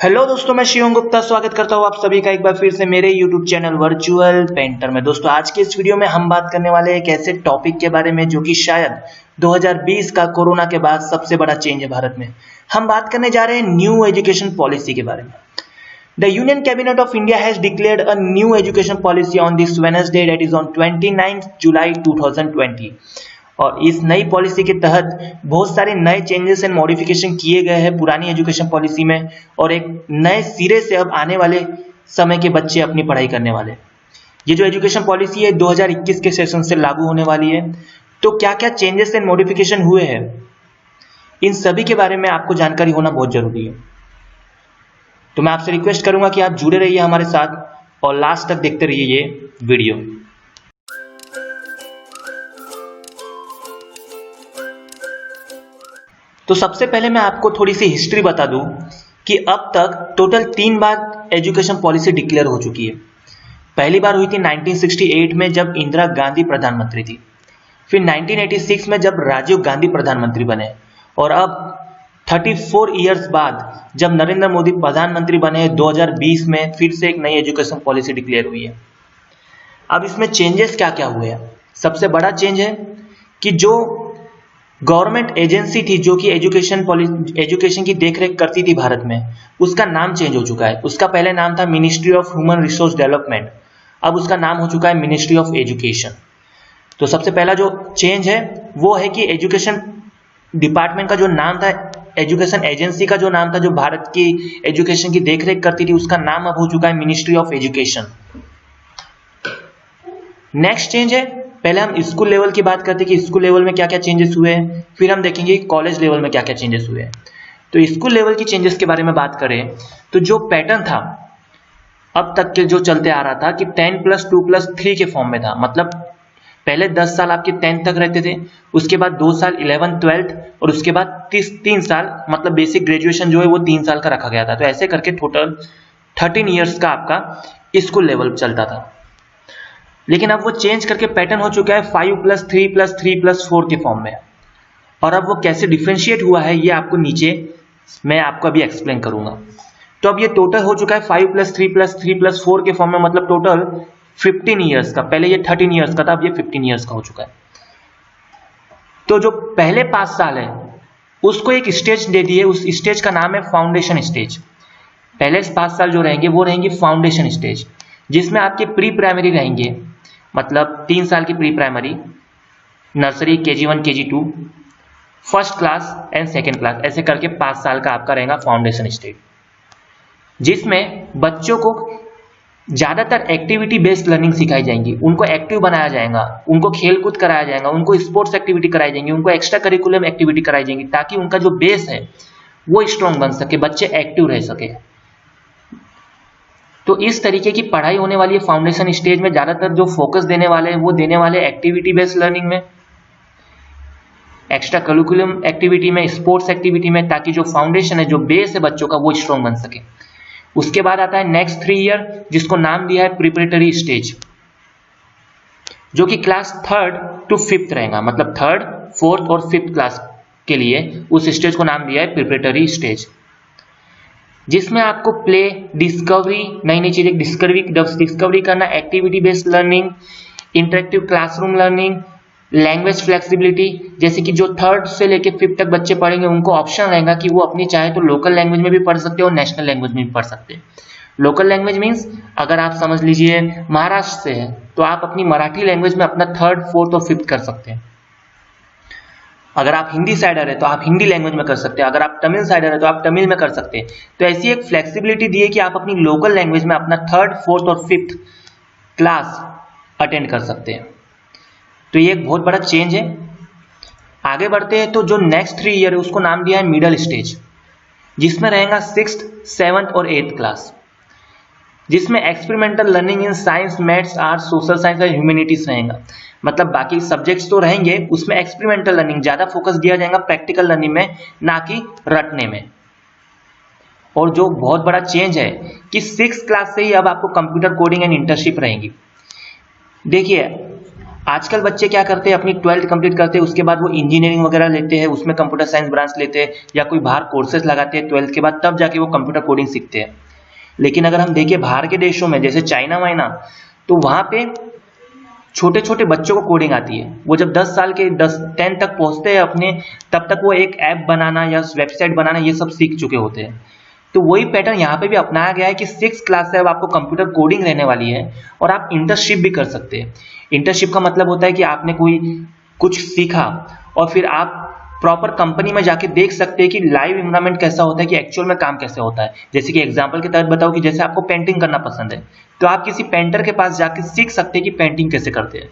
Hello दोस्तों, मैं शिवम गुप्ता स्वागत करता हूँ आप सभी का एक बार फिर से मेरे यूट्यूब चैनल वर्चुअल पेंटर में। दोस्तों, आज के इस वीडियो में हम बात करने वाले एक ऐसे टॉपिक के बारे में जो कि शायद 2020 का कोरोना के बाद सबसे बड़ा चेंज है भारत में। हम बात करने जा रहे हैं न्यू एजुकेशन पॉलिसी के बारे में। The union cabinet of India has declared a new education policy on this Wednesday, that is on 29 जुलाई 2020। और इस नई पॉलिसी के तहत बहुत सारे नए चेंजेस एंड मॉडिफिकेशन किए गए हैं पुरानी एजुकेशन पॉलिसी में, और एक नए सिरे से अब आने वाले समय के बच्चे अपनी पढ़ाई करने वाले। ये जो एजुकेशन पॉलिसी है 2021 के सेशन से लागू होने वाली है। तो क्या क्या चेंजेस एंड मॉडिफिकेशन हुए हैं, इन सभी के बारे में आपको जानकारी होना बहुत जरूरी है। तो मैं आपसे रिक्वेस्ट करूंगा कि आप जुड़े रहिए हमारे साथ और लास्ट तक देखते रहिए ये वीडियो। तो सबसे पहले मैं आपको थोड़ी सी हिस्ट्री बता दूं कि अब तक टोटल 3 बार एजुकेशन पॉलिसी डिक्लेयर हो चुकी है। पहली बार हुई थी 1968 में जब इंदिरा गांधी प्रधानमंत्री थी, फिर 1986 में जब राजीव गांधी प्रधानमंत्री बने, और अब 34 इयर्स बाद जब नरेंद्र मोदी प्रधानमंत्री बने 2020 में फिर से एक नई एजुकेशन पॉलिसी डिक्लेयर हुई है। अब इसमें चेंजेस क्या क्या हुए हैं। सबसे बड़ा चेंज है कि जो गवर्नमेंट एजेंसी थी जो कि एजुकेशन की देखरेख करती थी भारत में, उसका नाम चेंज हो चुका है। उसका पहले नाम था ministry of human resource development, अब उसका नाम हो चुका है मिनिस्ट्री ऑफ एजुकेशन। तो सबसे पहला जो चेंज है वो है कि एजुकेशन डिपार्टमेंट का जो नाम था, एजुकेशन एजेंसी का जो नाम था जो भारत की एजुकेशन की देखरेख करती थी, उसका नाम अब हो चुका है ministry of education. Next change है, पहले हम स्कूल लेवल की बात करते हैं कि स्कूल लेवल में क्या क्या चेंजेस हुए हैं, फिर हम देखेंगे कॉलेज लेवल में क्या क्या चेंजेस हुए हैं। तो स्कूल लेवल की चेंजेस के बारे में बात करें तो जो पैटर्न था अब तक के जो चलते आ रहा था कि 10+2+3 के फॉर्म में था। मतलब पहले 10 साल आपके 10th तक रहते थे, उसके बाद 2 साल 11th 12th, और उसके बाद 3 साल मतलब बेसिक ग्रेजुएशन जो है वो 3 साल का रखा गया था। तो ऐसे करके टोटल 13 ईयर्स का आपका स्कूल लेवल चलता था। लेकिन अब वो चेंज करके पैटर्न हो चुका है 5+3+3+4 के फॉर्म में। और अब वो कैसे डिफरेंशिएट हुआ है ये आपको नीचे मैं आपको अभी एक्सप्लेन करूंगा। तो अब ये टोटल हो चुका है 5+3+3+4 के फॉर्म में, मतलब टोटल 15 ईयर्स का। पहले ये 13 ईयर्स का था, अब ये 15 ईयर्स का हो चुका है। तो जो पहले 5 साल है उसको एक स्टेज दे दी है, उस स्टेज का नाम है फाउंडेशन स्टेज। पहले 5 साल जो रहेंगे वो रहेंगे फाउंडेशन स्टेज, जिसमें आपके प्री प्राइमरी रहेंगे, मतलब 3 साल की pre primary, nursery, KG1 KG2, first class and second class, ऐसे करके 5 साल का आपका रहेगा फाउंडेशन स्टेज, जिसमें बच्चों को ज्यादातर एक्टिविटी बेस्ड लर्निंग सिखाई जाएंगी। उनको एक्टिव बनाया जाएगा, उनको खेलकूद कराया जाएगा, उनको स्पोर्ट्स एक्टिविटी कराई जाएंगी, उनको एक्स्ट्रा करिकुलम एक्टिविटी कराई जाएंगी, ताकि उनका जो बेस है वो स्ट्रांग बन सके, बच्चे एक्टिव रह सके। तो इस तरीके की पढ़ाई होने वाली है फाउंडेशन स्टेज में। ज्यादातर जो फोकस देने वाले हैं वो देने वाले एक्टिविटी बेस्ड लर्निंग में, एक्स्ट्रा करिकुलम एक्टिविटी में, स्पोर्ट्स एक्टिविटी में, ताकि जो फाउंडेशन है, जो बेस है बच्चों का, वो स्ट्रांग बन सके। उसके बाद आता है नेक्स्ट 3 ईयर, जिसको नाम दिया है प्रिपरेटरी स्टेज, जो कि क्लास 3rd to 5th रहेगा। मतलब 3rd, 4th और 5th क्लास के लिए उस स्टेज को नाम दिया है प्रिपरेटरी स्टेज, जिसमें आपको प्ले, डिस्कवरी, नई नई चीजें डिस्कवरी करना, activity based learning, interactive classroom learning, language flexibility. जैसे कि जो 3rd से लेके 5th तक बच्चे पढ़ेंगे उनको ऑप्शन रहेगा कि वो अपनी चाहे तो लोकल लैंग्वेज में भी पढ़ सकते हैं और नेशनल लैंग्वेज में भी पढ़ सकते हैं। लोकल लैंग्वेज मीन्स अगर आप समझ लीजिए महाराष्ट्र से है तो आप अपनी मराठी लैंग्वेज में अपना 3rd, 4th और 5th कर सकते हैं। अगर आप हिंदी साइडर है तो आप हिंदी लैंग्वेज में कर सकते हैं, अगर आप तमिल साइडर है तो आप तमिल में कर सकते हैं। तो ऐसी एक फ्लेक्सिबिलिटी दी है कि आप अपनी लोकल लैंग्वेज में अपना 3rd, 4th और 5th क्लास अटेंड कर सकते हैं। तो ये एक बहुत बड़ा चेंज है। आगे बढ़ते हैं तो जो नेक्स्ट 3 ईयर है उसको नाम दिया है मिडल स्टेज, जिसमें रहेगा 6th, 7th और 8th क्लास, जिसमें experimental learning in science, maths, arts, social science और ह्यूमैनिटीज रहेगा। मतलब बाकी सब्जेक्ट्स तो रहेंगे, उसमें एक्सपेरिमेंटल लर्निंग ज्यादा फोकस दिया जाएगा, प्रैक्टिकल लर्निंग में, ना कि रटने में। और जो बहुत बड़ा चेंज है कि 6th क्लास से ही अब आपको कंप्यूटर कोडिंग एंड इंटर्नशिप रहेंगी। देखिए आजकल बच्चे क्या करते हैं, अपनी 12th कंप्लीट करते हैं, उसके बाद वो इंजीनियरिंग वगैरह लेते हैं, उसमें कंप्यूटर साइंस ब्रांच लेते हैं या कोई बाहर कोर्सेज लगाते हैं 12th के बाद, तब जाके वो कंप्यूटर कोडिंग सीखते हैं। लेकिन अगर हम देखें बाहर के देशों में जैसे चाइना वाइना, तो वहाँ पे छोटे छोटे बच्चों को कोडिंग आती है। वो जब 10 साल के 10 तक पहुँचते हैं अपने, तब तक वो एक ऐप बनाना या वेबसाइट बनाना ये सब सीख चुके होते हैं। तो वही पैटर्न यहाँ पे भी अपनाया गया है कि 6th क्लास से अब आपको कंप्यूटर कोडिंग रहने वाली है और आप इंटर्नशिप भी कर सकते हैं। इंटर्नशिप का मतलब होता है कि आपने कोई कुछ सीखा और फिर आप प्रॉपर कंपनी में जाके देख सकते हैं कि लाइव इन्वायरमेंट कैसा होता है, कि एक्चुअल में काम कैसे होता है। जैसे कि एग्जांपल के तहत बताओ कि जैसे आपको पेंटिंग करना पसंद है, तो आप किसी पेंटर के पास जाके सीख सकते हैं कि पेंटिंग कैसे करते हैं।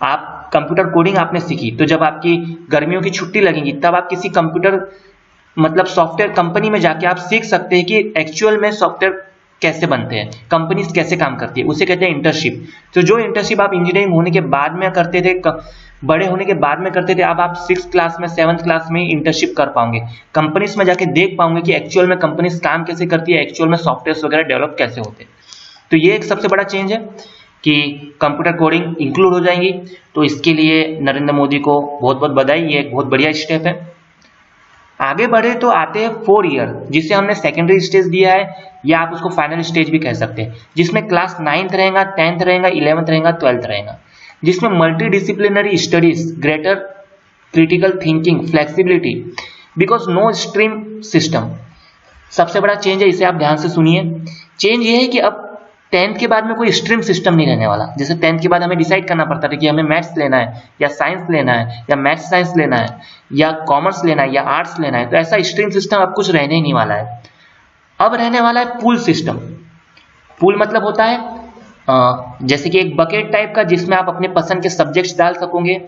आप कंप्यूटर कोडिंग आपने सीखी, तो जब आपकी गर्मियों की छुट्टी लगेगी तब आप किसी कंप्यूटर मतलब सॉफ्टवेयर कंपनी में जाके आप सीख सकते हैं कि एक्चुअल में सॉफ्टवेयर कैसे बनते हैं, कंपनीज कैसे काम करती है, उसे कहते हैं इंटर्नशिप। तो जो इंटर्नशिप आप इंजीनियरिंग होने के बाद में करते थे, बड़े होने के बाद में करते थे, अब आप 6th क्लास में 7th क्लास में इंटर्नशिप कर पाओगे, कंपनीज में जाके देख पाओगे कि एक्चुअल में कंपनीज काम कैसे करती है, एक्चुअल में सॉफ्टवेयर वगैरह डेवलप कैसे होते हैं। तो ये एक सबसे बड़ा चेंज है कि कंप्यूटर कोडिंग इंक्लूड हो जाएंगी। तो इसके लिए नरेंद्र मोदी को बहुत बहुत बधाई, ये एक बहुत बढ़िया स्टेप है। आगे बढ़े तो आते हैं 4 ईयर, जिसे हमने सेकेंडरी स्टेज दिया है या आप उसको फाइनल स्टेज भी कह सकते हैं, जिसमें क्लास 9th रहेगा, 10th रहेगा, 11th रहेगा, 12th रहेगा, जिसमें multidisciplinary studies, greater critical thinking, flexibility, because no stream system. सबसे बड़ा चेंज है, इसे आप ध्यान से सुनिए। चेंज ये है कि अब 10th के बाद में कोई स्ट्रीम सिस्टम नहीं रहने वाला। जैसे 10th के बाद हमें डिसाइड करना पड़ता था कि हमें मैथ्स लेना है या साइंस लेना है या मैथ्स साइंस लेना है या कॉमर्स लेना है या आर्ट्स लेना है, तो ऐसा स्ट्रीम सिस्टम अब कुछ रहने ही नहीं वाला है। अब रहने वाला है पूल सिस्टम। पूल मतलब होता है जैसे कि एक बकेट टाइप का, जिसमें आप अपने पसंद के सब्जेक्ट्स डाल सकोगे।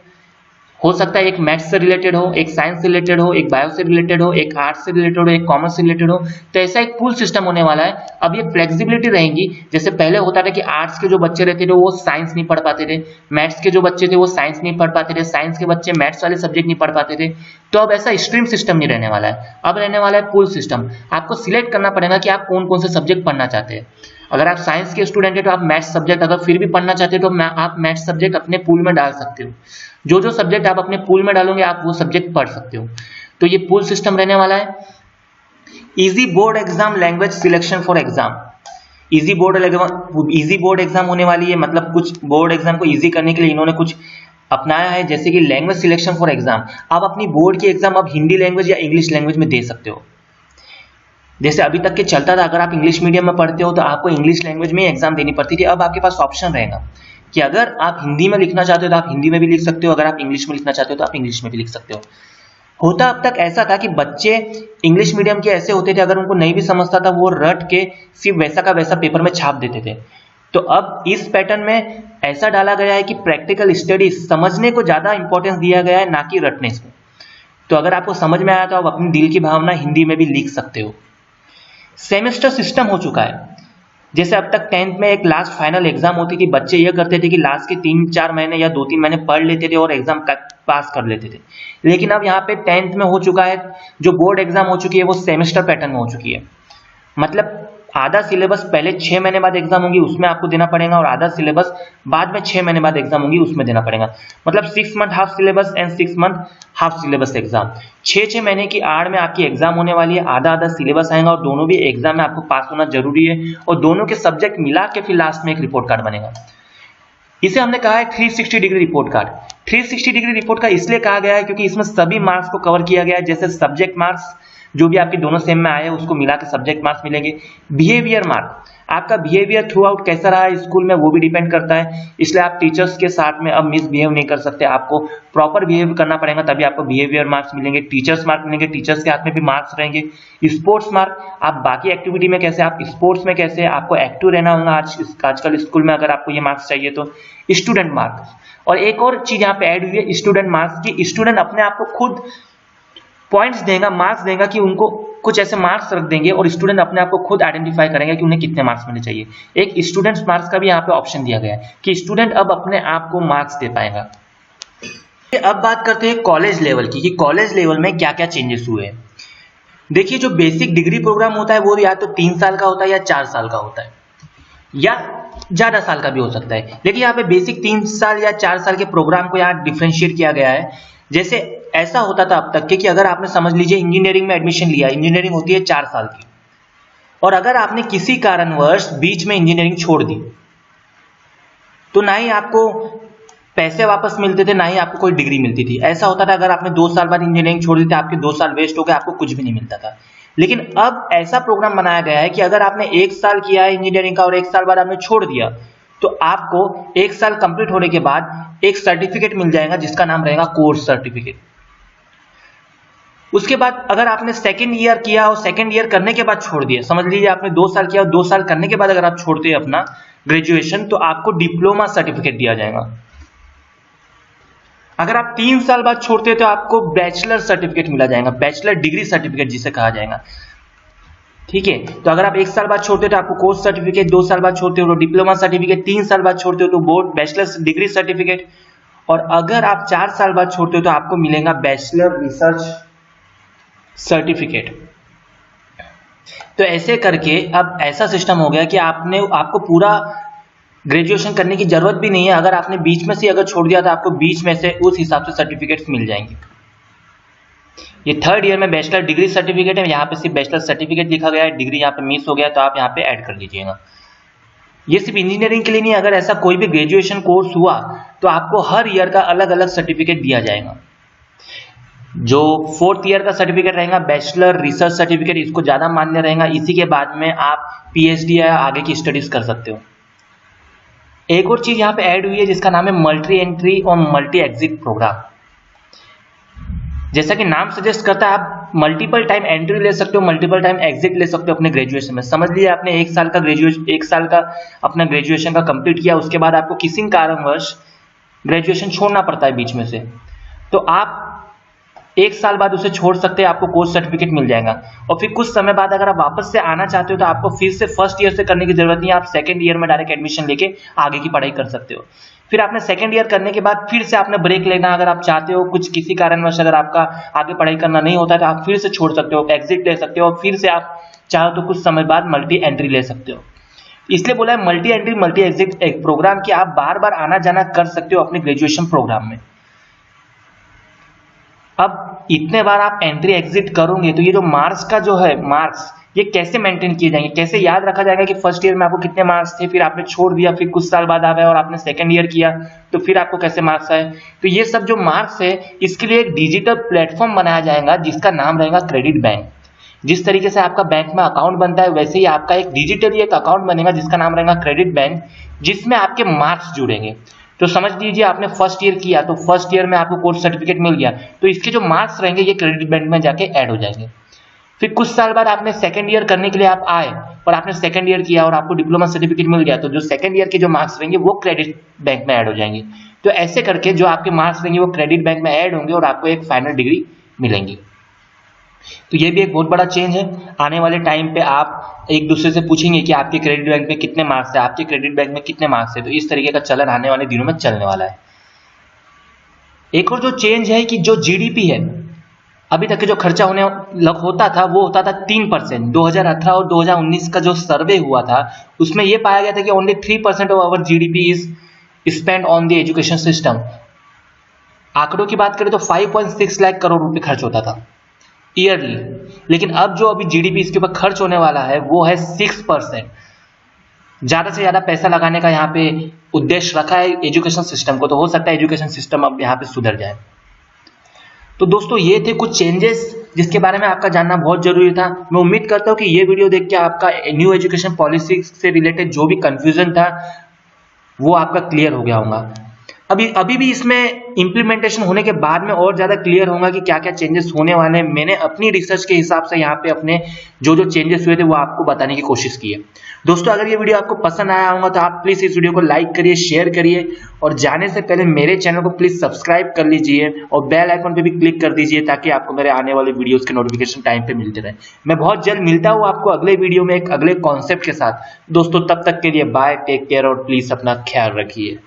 हो सकता है एक मैथ्स से रिलेटेड हो, एक साइंस से रिलेटेड हो, एक बायो से रिलेटेड हो, एक आर्ट्स से रिलेटेड हो, एक कॉमर्स से रिलेटेड हो। तो ऐसा एक पूल सिस्टम होने वाला है। अब ये फ्लेक्सिबिलिटी रहेंगी। जैसे पहले होता था कि आर्ट्स के जो बच्चे रहते थे वो साइंस नहीं पढ़ पाते थे, मैथ्स के जो बच्चे थे वो साइंस नहीं पढ़ पाते थे, साइंस के बच्चे मैथ्स वाले सब्जेक्ट नहीं पढ़ पाते थे। तो अब ऐसा स्ट्रीम सिस्टम नहीं रहने वाला है, अब रहने वाला है पूल सिस्टम। आपको सिलेक्ट करना पड़ेगा कि आप कौन कौन से सब्जेक्ट पढ़ना चाहते हैं। अगर आप साइंस के स्टूडेंट है तो आप मैथ्स सब्जेक्ट अगर फिर भी पढ़ना चाहते हो तो आप मैथ्स सब्जेक्ट अपने पूल में डाल सकते हो। जो जो सब्जेक्ट आप अपने पूल में डालोगे आप वो सब्जेक्ट पढ़ सकते हो। तो ये पूल सिस्टम रहने वाला है। Easy board exam, language selection for exam. Easy board exam होने वाली है, मतलब कुछ बोर्ड एग्जाम को इजी करने के लिए इन्होंने कुछ अपनाया है, जैसे कि लैंग्वेज सिलेक्शन फॉर एग्जाम। आप अपनी बोर्ड की एग्जाम अब हिंदी लैंग्वेज या इंग्लिश लैंग्वेज में दे सकते हो। जैसे अभी तक के चलता था, अगर आप इंग्लिश मीडियम में पढ़ते हो तो आपको इंग्लिश लैंग्वेज में एग्जाम देनी पड़ती थी। अब आपके पास ऑप्शन रहेगा कि अगर आप हिंदी में लिखना चाहते हो तो आप हिंदी में भी लिख सकते हो, अगर आप इंग्लिश में लिखना चाहते हो तो आप इंग्लिश में भी लिख सकते हो। होता अब तक ऐसा था कि बच्चे इंग्लिश मीडियम के ऐसे होते थे, अगर उनको नहीं भी समझता था वो रट के सिर्फ वैसा का वैसा पेपर में छाप देते थे। तो अब इस पैटर्न में ऐसा डाला गया है कि प्रैक्टिकल स्टडीज, समझने को ज्यादा इंपॉर्टेंस दिया गया है, ना कि रटने से। तो अगर आपको समझ में आया तो आप अपनी दिल की भावना हिंदी में भी लिख सकते हो। सेमेस्टर सिस्टम हो चुका है। जैसे अब तक 10th में एक लास्ट फाइनल एग्जाम होती थी, बच्चे यह करते थे कि लास्ट के 3-4 महीने या 2-3 महीने पढ़ लेते थे और एग्जाम पास कर लेते थे। लेकिन अब यहाँ पे 10th में हो चुका है, जो बोर्ड एग्जाम हो चुकी है वो सेमेस्टर पैटर्न में हो चुकी है। मतलब आधा सिलेबस पहले 6 महीने बाद एग्जाम होगी उसमें आपको देना पड़ेगा, और आधा सिलेबस बाद में 6 महीने बाद एग्जाम होगी उसमें देना पड़ेगा। मतलब 6 month half syllabus and 6 month half syllabus exam. 6 महीने की आड़ में आपकी एग्जाम होने वाली है, आधा आधा सिलेबस आएगा और दोनों भी एग्जाम में आपको पास होना जरूरी है, और दोनों के सब्जेक्ट मिला के फिर लास्ट में एक रिपोर्ट कार्ड बनेगा। इसे हमने कहा है 360 degree report card. 360 degree report card इसलिए कहा गया है क्योंकि इसमें सभी मार्क्स को कवर किया गया है। जैसे सब्जेक्ट मार्क्स जो भी आपके दोनों सेम में आए हैं उसको मिला के सब्जेक्ट मार्क्स मिलेंगे। बिहेवियर मार्क, आपका बिहेवियर थ्रू आउट कैसा रहा है स्कूल में वो भी डिपेंड करता है, इसलिए आप टीचर्स के साथ में अब मिसबिहेव नहीं कर सकते, आपको प्रॉपर बिहेव करना पड़ेगा तभी आपको बिहेवियर मार्क्स मिलेंगे। टीचर्स मार्क मिलेंगे, टीचर्स के हाथ में भी मार्क्स रहेंगे। स्पोर्ट्स मार्क, आप बाकी एक्टिविटी में कैसे, आप स्पोर्ट्स में कैसे, आपको एक्टिव रहना होगा आजकल स्कूल में, अगर आपको ये मार्क्स चाहिए तो। स्टूडेंट मार्क्स, और एक और चीज यहाँ पे ऐड हुई है स्टूडेंट मार्क्स की, स्टूडेंट अपने आप को खुद पॉइंट्स देगा, मार्क्स देगा कि उनको कुछ ऐसे मार्क्स रख देंगे और स्टूडेंट अपने आप को खुद आइडेंटिफाई करेंगे कि उन्हें कितने मार्क्स मिलने चाहिए। एक स्टूडेंट्स मार्क्स का भी यहाँ पे ऑप्शन दिया गया है कि स्टूडेंट अब अपने आप को मार्क्स दे पाएगा। अब बात करते हैं कॉलेज लेवल की, कि कॉलेज लेवल में क्या क्या चेंजेस हुए हैं। देखिए जो बेसिक डिग्री प्रोग्राम होता है वो या तो 3 साल का होता है या 4 साल का होता है। या ज़्यादा साल का भी हो सकता है। लेकिन यहाँ पे बेसिक 3 साल या 4 साल के प्रोग्राम को यहाँ डिफ्रेंशिएट किया गया है। जैसे ऐसा होता था अब तक कि अगर आपने समझ लीजिए इंजीनियरिंग में एडमिशन लिया, इंजीनियरिंग होती है 4 साल की, और अगर आपने किसी कारणवश बीच में इंजीनियरिंग छोड़ दी तो ना ही आपको पैसे वापस मिलते थे, ना ही आपको कोई डिग्री मिलती थी। ऐसा होता था अगर आपने 2 साल बाद इंजीनियरिंग छोड़ दी थी, आपके 2 साल वेस्ट हो गए, आपको कुछ भी नहीं मिलता था। लेकिन अब ऐसा प्रोग्राम बनाया गया है कि अगर आपने 1 साल किया है इंजीनियरिंग का और 1 साल बाद आपने छोड़ दिया तो आपको 1 साल कंप्लीट होने के बाद एक सर्टिफिकेट मिल जाएगा जिसका नाम रहेगा कोर्स सर्टिफिकेट। उसके बाद अगर आपने सेकेंड ईयर किया और सेकेंड ईयर करने के बाद छोड़ दिया, समझ लीजिए आपने 2 साल किया और 2 साल करने के बाद अगर आप छोड़ते हैं अपना ग्रेजुएशन, तो आपको डिप्लोमा सर्टिफिकेट दिया जाएगा। अगर आप 3 साल बाद छोड़ते हैं तो आपको बैचलर सर्टिफिकेट मिला जाएगा, बैचलर डिग्री सर्टिफिकेट जिसे कहा जाएगा। ठीक है, तो अगर आप 1 साल बाद छोड़ते हो तो आपको कोर्स सर्टिफिकेट, 2 साल बाद छोड़ते हो तो डिप्लोमा सर्टिफिकेट, 3 साल बाद छोड़ते हो तो बोर्ड बैचलर डिग्री सर्टिफिकेट, और अगर आप 4 साल बाद छोड़ते हो तो आपको मिलेगा बैचलर रिसर्च सर्टिफिकेट। तो ऐसे करके अब ऐसा सिस्टम हो गया कि आपको पूरा ग्रेजुएशन करने की जरूरत भी नहीं है। अगर आपने बीच में से अगर छोड़ दिया तो आपको बीच में से उस हिसाब से सर्टिफिकेट्स मिल जाएंगे। ये 3rd ईयर में बैचलर डिग्री सर्टिफिकेट है, यहाँ पे सिर्फ बैचलर सर्टिफिकेट लिखा गया है, डिग्री यहाँ पे मिस हो गया तो आप यहाँ पे ऐड कर लीजिएगा। ये सिर्फ इंजीनियरिंग के लिए नहीं, अगर ऐसा कोई भी ग्रेजुएशन कोर्स हुआ तो आपको हर ईयर का अलग अलग सर्टिफिकेट दिया जाएगा। जो 4th ईयर का सर्टिफिकेट रहेगा बैचलर रिसर्च सर्टिफिकेट, इसको ज्यादा मान्य रहेगा। इसी के बाद में आप पीएचडी या आगे की स्टडीज कर सकते हो। एक और चीज यहाँ पे ऐड हुई है जिसका नाम है मल्टी एंट्री और मल्टी एग्जिट प्रोग्राम। जैसा कि नाम सजेस्ट करता है, आप मल्टीपल टाइम एंट्री ले सकते हो, मल्टीपल टाइम एग्जिट ले सकते हो अपने ग्रेजुएशन में। समझ लीजिए आपने 1 साल का अपना ग्रेजुएशन का कंप्लीट किया, उसके बाद आपको किसी कारणवश ग्रेजुएशन छोड़ना पड़ता है बीच में से, तो आप 1 साल बाद उसे छोड़ सकते हैं, आपको कोर्स सर्टिफिकेट मिल जाएगा। और फिर कुछ समय बाद अगर आप वापस से आना चाहते हो तो आपको फिर से 1st ईयर से करने की जरूरत नहीं है, आप 2nd ईयर में डायरेक्ट एडमिशन लेके आगे की पढ़ाई कर सकते हो। फिर आपने 2nd ईयर करने के बाद फिर से आपने ब्रेक लेना, अगर आप चाहते हो कुछ किसी कारणवश अगर आपका आगे पढ़ाई करना नहीं होता तो आप फिर से छोड़ सकते हो, एग्जिट ले सकते हो, और फिर से आप चाहो तो कुछ समय बाद मल्टी एंट्री ले सकते हो। इसलिए बोला है मल्टी एंट्री मल्टी एग्जिट एक प्रोग्राम कि आप बार बार आना जाना कर सकते हो अपने ग्रेजुएशन प्रोग्राम में। अब इतने बार आप एंट्री एग्जिट करोगे तो ये जो मार्क्स का जो है मार्क्स, ये कैसे मेंटेन किए जाएंगे, कैसे याद रखा जाएगा कि 1st ईयर में आपको कितने मार्क्स थे, फिर आपने छोड़ दिया, फिर कुछ साल बाद आ गए और आपने 2nd ईयर किया तो फिर आपको कैसे मार्क्स आए। तो ये सब जो मार्क्स है इसके लिए एक डिजिटल प्लेटफॉर्म बनाया जाएगा जिसका नाम रहेगा क्रेडिट बैंक। जिस तरीके से आपका बैंक में अकाउंट बनता है वैसे ही आपका एक डिजिटली एक अकाउंट बनेगा जिसका नाम रहेगा क्रेडिट बैंक, जिसमें आपके मार्क्स जुड़ेंगे। तो समझ लीजिए आपने 1st ईयर किया तो 1st ईयर में आपको कोर्स सर्टिफिकेट मिल गया, तो इसके जो मार्क्स रहेंगे ये क्रेडिट बैंक में जाके ऐड हो जाएंगे। फिर कुछ साल बाद आपने 2nd ईयर करने के लिए आप आए और आपने 2nd ईयर किया और आपको डिप्लोमा सर्टिफिकेट मिल गया, तो जो 2nd ईयर के जो मार्क्स रहेंगे वो क्रेडिट बैंक में ऐड हो जाएंगे। तो ऐसे करके जो आपके मार्क्स रहेंगे वो क्रेडिट बैंक में ऐड होंगे और आपको एक फाइनल डिग्री मिलेंगी। तो ये भी एक बहुत बड़ा चेंज है। आने वाले टाइम पे आप एक दूसरे से पूछेंगे कि आपके क्रेडिट बैंक में कितने मार्क्स है, आपके क्रेडिट बैंक में कितने मार्क्स है, तो इस तरीके का चलन आने वाले दिनों में चलने वाला है। एक और जो चेंज है कि जो जीडीपी है, अभी तक के जो खर्चा होता था वो होता था 3%। 2018 और 2019 का जो सर्वे हुआ था उसमें ये पाया गया था कि only 3% of our GDP is spend on the education system. आंकड़ों की बात करें तो 5.6 लाख करोड़ रुपए खर्च होता था ईयरली, लेकिन अब जो अभी जीडीपी इसके ऊपर खर्च होने वाला है वो है 6%। ज्यादा से ज्यादा पैसा लगाने का यहाँ पे उद्देश्य रखा है एजुकेशन सिस्टम को, तो हो सकता है एजुकेशन सिस्टम अब यहाँ पे सुधर जाए। तो दोस्तों ये थे कुछ चेंजेस जिसके बारे में आपका जानना बहुत जरूरी था। मैं उम्मीद करता हूँ कि ये वीडियो देख के आपका न्यू एजुकेशन पॉलिसी से रिलेटेड जो भी कंफ्यूजन था वो आपका क्लियर हो गया होगा। अभी भी इसमें इम्प्लीमेंटेशन होने के बाद में और ज्यादा क्लियर होगा कि क्या क्या चेंजेस होने वाले हैं। मैंने अपनी रिसर्च के हिसाब से यहाँ पे अपने जो जो चेंजेस हुए थे वो आपको बताने की कोशिश की है। दोस्तों अगर ये वीडियो आपको पसंद आया होगा तो आप प्लीज इस वीडियो को लाइक करिए, शेयर करिए, और जाने से पहले मेरे चैनल को प्लीज सब्सक्राइब कर लीजिए और बेल आइकन पे भी क्लिक कर दीजिए ताकि आपको मेरे आने वाले वीडियोस के नोटिफिकेशन टाइम पे मिलते रहे। मैं बहुत जल्द मिलता हूँ आपको अगले वीडियो में एक अगले कॉन्सेप्ट के साथ। दोस्तों तब तक के लिए बाय, टेक केयर और प्लीज अपना ख्याल रखिए।